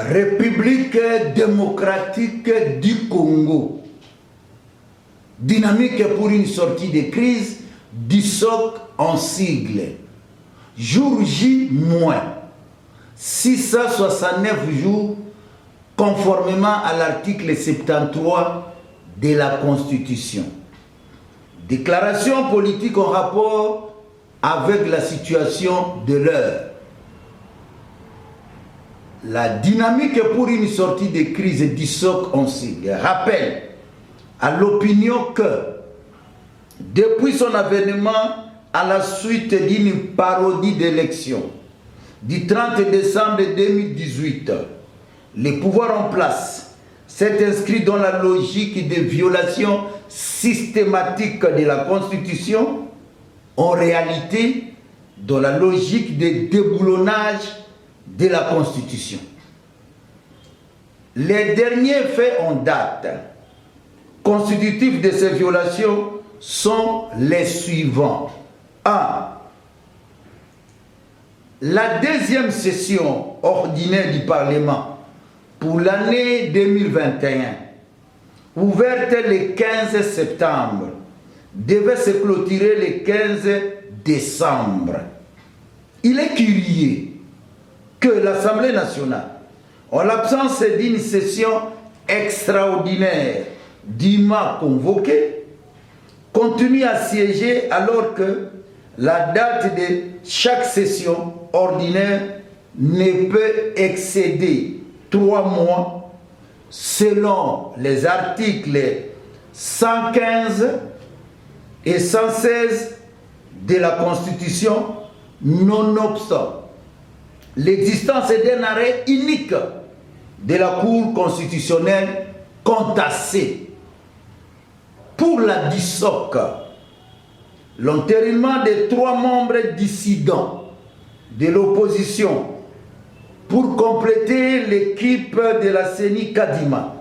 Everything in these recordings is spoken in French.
République démocratique du Congo. Dynamique pour une sortie de crise, DISOC en sigle. Jour J-, 669 jours, conformément à l'article 73 de la Constitution. Déclaration politique en rapport avec la situation de l'heure. La dynamique pour une sortie de crise DISOC en sigle rappelle à l'opinion que, depuis son avènement à la suite d'une parodie d'élection du 30 décembre 2018, les pouvoirs en place s'est inscrit dans la logique de violation systématique de la Constitution, en réalité dans la logique de déboulonnage de la Constitution. Les derniers faits en date constitutifs de ces violations sont les suivants. 1. La deuxième session ordinaire du Parlement pour l'année 2021, ouverte le 15 septembre, devait se clôturer le 15 décembre. Il est curieux que l'Assemblée nationale, en l'absence d'une session extraordinaire dûment convoquée, continue à siéger alors que la date de chaque session ordinaire ne peut excéder 3 mois selon les articles 115 et 116 de la Constitution, nonobstant l'existence d'un arrêt unique de la Cour constitutionnelle contassée. Pour la DISOC, l'entérinement des 3 membres dissidents de l'opposition pour compléter l'équipe de la CENI Kadima,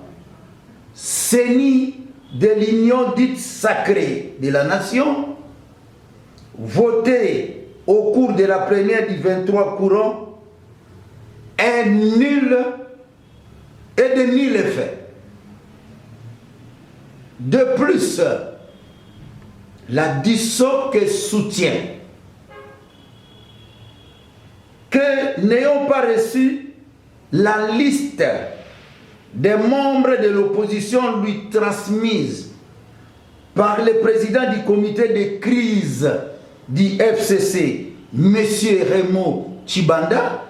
CENI de l'Union dite sacrée de la nation, votée au cours de la plénière du 23 courant, est nul et de nul effet. De plus, la DISOC soutient que n'ayant pas reçu la liste des membres de l'opposition lui transmise par le président du comité de crise du FCC, M. Remo Chibanda,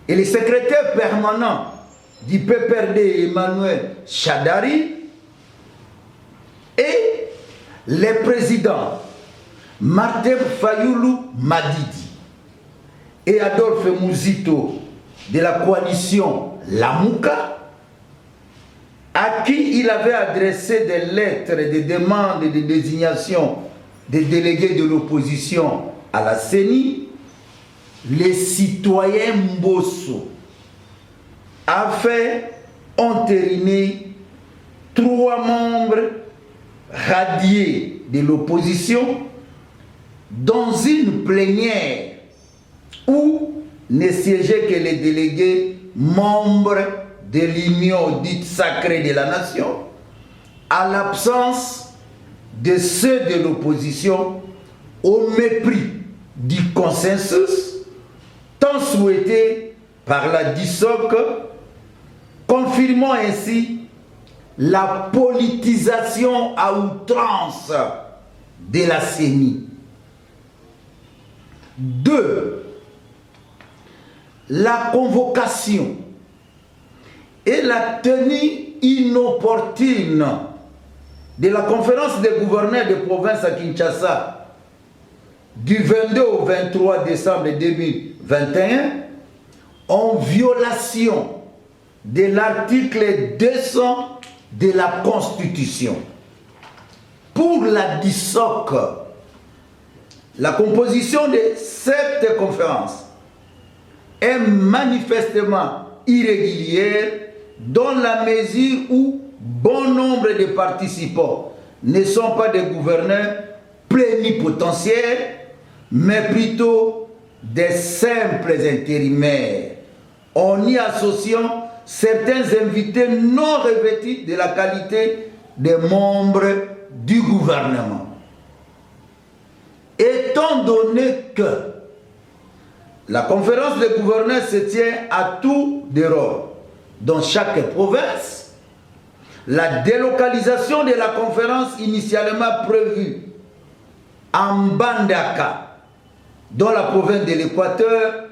et le secrétaire permanent du PPRD, Emmanuel Chadari, et les présidents Martin Fayoulou Madidi et Adolphe Mouzito de la coalition Lamouka, à qui il avait adressé des lettres de demande de désignation des délégués de l'opposition à la CENI, les citoyens Mbosso a fait entériner 3 membres radiés de l'opposition dans une plénière où ne siégeaient que les délégués membres de l'Union dite sacrée de la nation, à l'absence de ceux de l'opposition, au mépris du consensus tant souhaité par la DISOC, confirmant ainsi la politisation à outrance de la CENI. 2. La convocation et la tenue inopportune de la conférence des gouverneurs de province à Kinshasa du 22 au 23 décembre 2021 en violation de l'article 200 de la Constitution. Pour la DISOC, la composition de cette conférence est manifestement irrégulière dans la mesure où bon nombre de participants ne sont pas des gouverneurs plénipotentiaires, mais plutôt des simples intérimaires en y associant certains invités non revêtus de la qualité des membres du gouvernement. Étant donné que la conférence des gouverneurs se tient à tour de rôle dans chaque province, la délocalisation de la conférence initialement prévue en Mbandaka, dans la province de l'Équateur,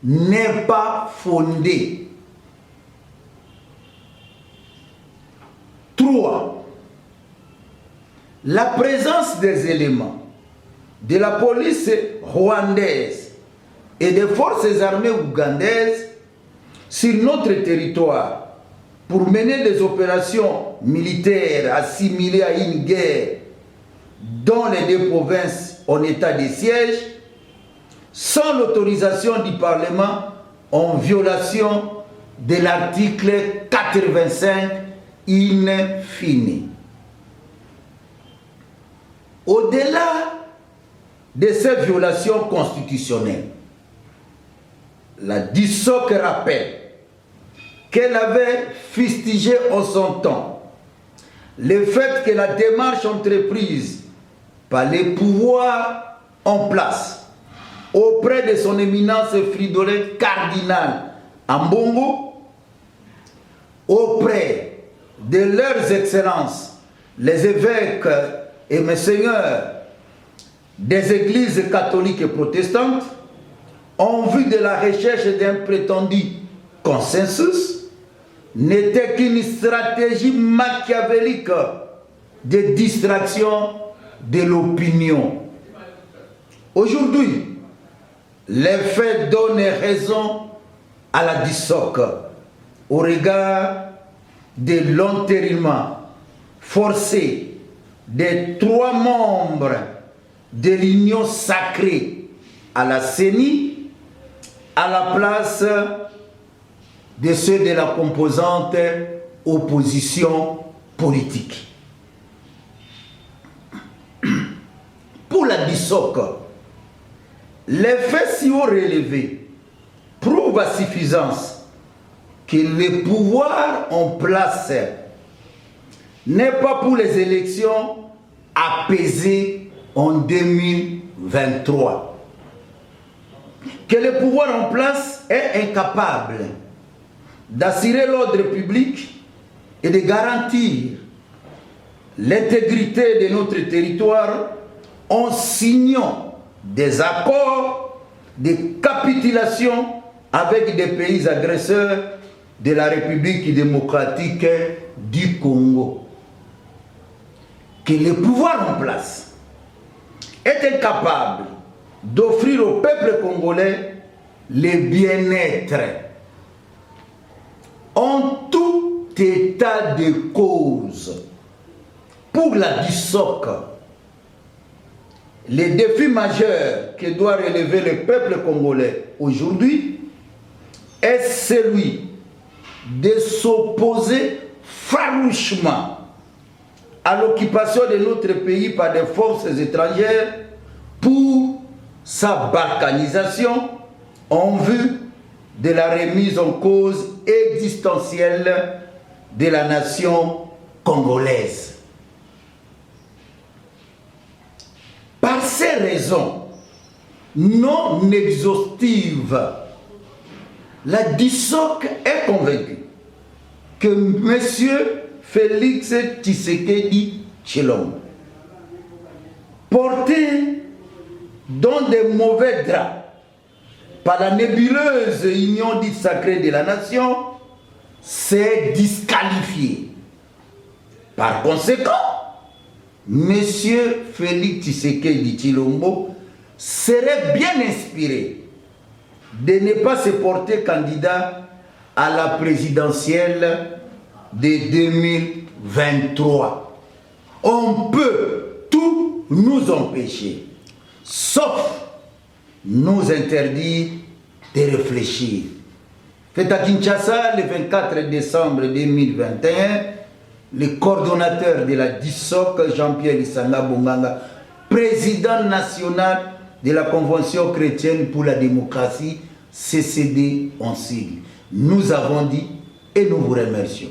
n'est pas fondée. 3. La présence des éléments de la police rwandaise et des forces armées ougandaises sur notre territoire pour mener des opérations militaires assimilées à une guerre dans les deux provinces en état de siège, sans l'autorisation du Parlement, en violation de l'article 85 in fine. Au-delà de ces violations constitutionnelles, la DISOC rappelle qu'elle avait fustigé en son temps le fait que la démarche entreprise par les pouvoirs en place auprès de son éminence Fridolin cardinal Ambongo, auprès de leurs excellences, les évêques et monseigneurs des églises catholiques et protestantes, en vue de la recherche d'un prétendu consensus, n'était qu'une stratégie machiavélique de distraction de l'opinion. Aujourd'hui, les faits donnent raison à la DISOC au regard de l'enterrement forcé des 3 membres de l'Union sacrée à la CENI à la place de ceux de la composante opposition politique. Pour la DISOC, les faits si haut relevés prouvent à suffisance que le pouvoir en place n'est pas pour les élections apaisées en 2023. Que le pouvoir en place est incapable d'assurer l'ordre public et de garantir l'intégrité de notre territoire en signant des accords de capitulation avec des pays agresseurs de la République démocratique du Congo. Que le pouvoir en place est incapable d'offrir au peuple congolais le bien-être en tout état de cause. Pour la DISOC, le défi majeur que doit relever le peuple congolais aujourd'hui est celui de s'opposer farouchement à l'occupation de notre pays par des forces étrangères pour sa balkanisation en vue de la remise en cause existentielle de la nation congolaise. Par ces raisons non exhaustives, la DISOC est convaincue que M. Félix Tshisekedi Tshilombo, porté dans des mauvais draps par la nébuleuse union dite sacrée de la nation, s'est disqualifié. Par conséquent, M. Félix Tshisekedi Tshilombo serait bien inspiré de ne pas se porter candidat à la présidentielle de 2023. On peut tout nous empêcher, sauf nous interdire de réfléchir. Fait à Kinshasa le 24 décembre 2021, le coordonnateur de la DISOC, Jean-Pierre Lissanga Bonganga, président national de la Convention chrétienne pour la démocratie, CCD en sigle, Nous avons dit et nous vous remercions.